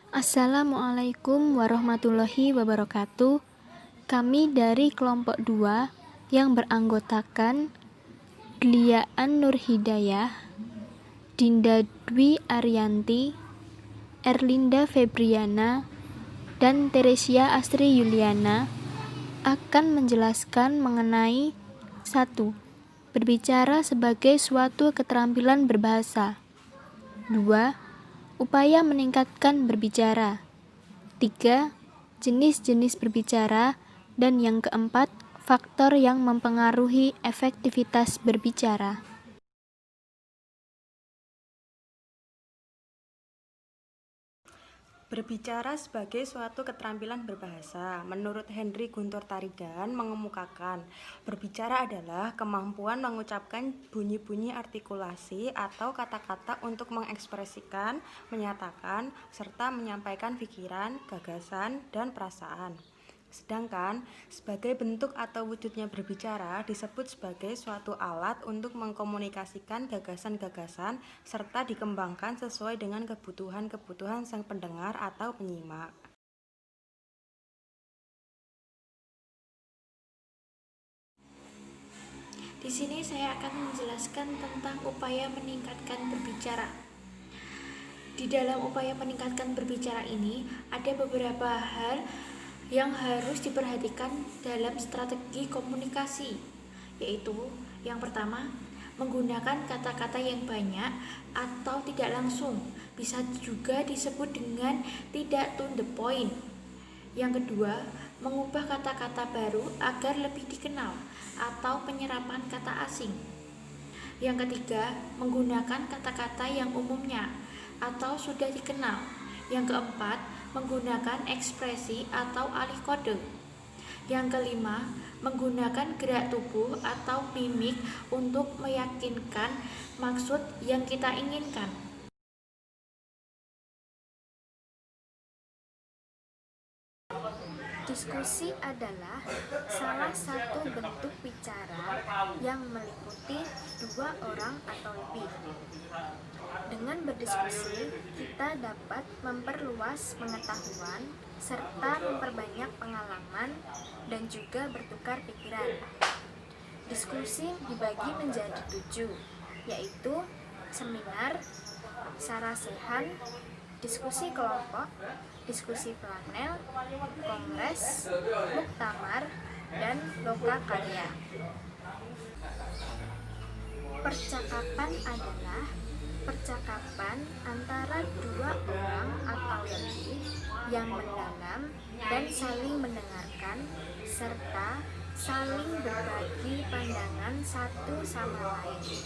Assalamualaikum warahmatullahi wabarakatuh. Kami dari kelompok 2 yang beranggotakan Dliaan Nurhidayah, Dinda Dwi Ariyanti, Erlinda Febriana, dan Teresia Astri Yuliana akan menjelaskan mengenai 1. Berbicara sebagai suatu keterampilan berbahasa. 2. Upaya meningkatkan berbicara. 3. Jenis-jenis berbicara. Dan yang keempat, faktor yang mempengaruhi efektivitas berbicara. Berbicara sebagai suatu keterampilan berbahasa, menurut Henry Guntur Tarigan mengemukakan, berbicara adalah kemampuan mengucapkan bunyi-bunyi artikulasi atau kata-kata untuk mengekspresikan, menyatakan, serta menyampaikan pikiran, gagasan, dan perasaan. Sedangkan, sebagai bentuk atau wujudnya berbicara disebut sebagai suatu alat untuk mengkomunikasikan gagasan-gagasan serta dikembangkan sesuai dengan kebutuhan-kebutuhan sang pendengar atau penyimak. Di sini saya akan menjelaskan tentang upaya meningkatkan berbicara. Di dalam upaya meningkatkan berbicara ini, ada beberapa hal yang harus diperhatikan dalam strategi komunikasi, yaitu yang pertama, menggunakan kata-kata yang banyak atau tidak langsung, bisa juga disebut dengan tidak to the point. Yang kedua, mengubah kata-kata baru agar lebih dikenal atau penyerapan kata asing. Yang ketiga, menggunakan kata-kata yang umumnya atau sudah dikenal. Yang keempat, menggunakan ekspresi atau alih kode. Yang kelima, menggunakan gerak tubuh atau mimik untuk meyakinkan maksud yang kita inginkan. Diskusi adalah salah satu bentuk bicara yang meliputi dua orang atau lebih. Dengan berdiskusi, kita dapat memperluas pengetahuan serta memperbanyak pengalaman dan juga bertukar pikiran. Diskusi dibagi menjadi 7, yaitu seminar, sarasehan, diskusi kelompok, diskusi panel, kongres, muktamar, dan lokakarya. Percakapan adalah percakapan antara dua orang atau lebih yang mendalam dan saling mendengarkan serta saling berbagi pandangan satu sama lain.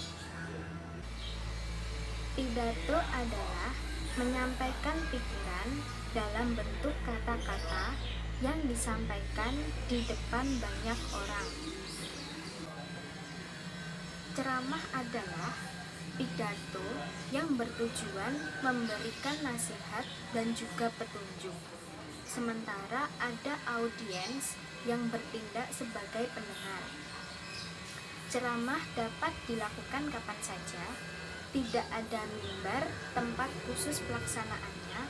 Pidato adalah menyampaikan pikiran dalam bentuk kata-kata yang disampaikan di depan banyak orang. Ceramah adalah pidato yang bertujuan memberikan nasihat dan juga petunjuk. Sementara ada audiens yang bertindak sebagai pendengar. Ceramah dapat dilakukan kapan saja, tidak ada mimbar, tempat khusus pelaksanaannya,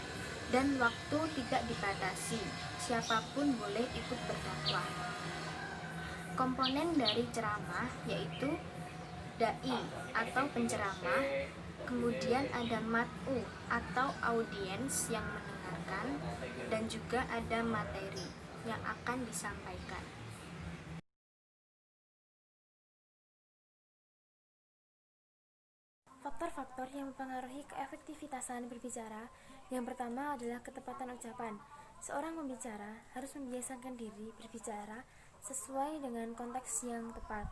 dan waktu tidak dibatasi, siapapun boleh ikut berdakwah. Komponen dari ceramah yaitu dai atau penceramah, kemudian ada mat'u atau audiens yang mendengarkan, dan juga ada materi yang akan disampaikan. Faktor-faktor yang mempengaruhi keefektivitasan berbicara. Yang pertama adalah ketepatan ucapan. Seorang pembicara harus membiasakan diri berbicara sesuai dengan konteks yang tepat.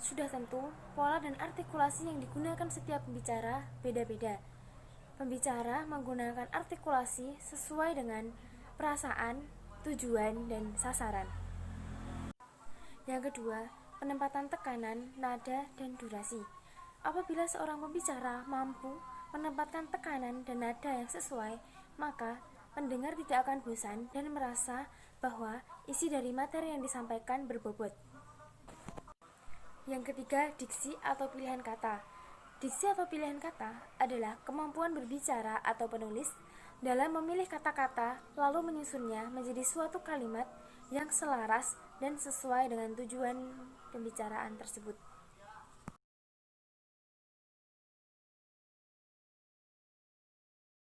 Sudah tentu, pola dan artikulasi yang digunakan setiap pembicara beda-beda. Pembicara menggunakan artikulasi sesuai dengan perasaan, tujuan, dan sasaran. Yang kedua, penempatan tekanan, nada, dan durasi. Apabila seorang pembicara mampu menempatkan tekanan dan nada yang sesuai, maka pendengar tidak akan bosan dan merasa bahwa isi dari materi yang disampaikan berbobot. Yang ketiga, diksi atau pilihan kata. Diksi atau pilihan kata adalah kemampuan berbicara atau penulis dalam memilih kata-kata lalu menyusunnya menjadi suatu kalimat yang selaras dan sesuai dengan tujuan pembicaraan tersebut.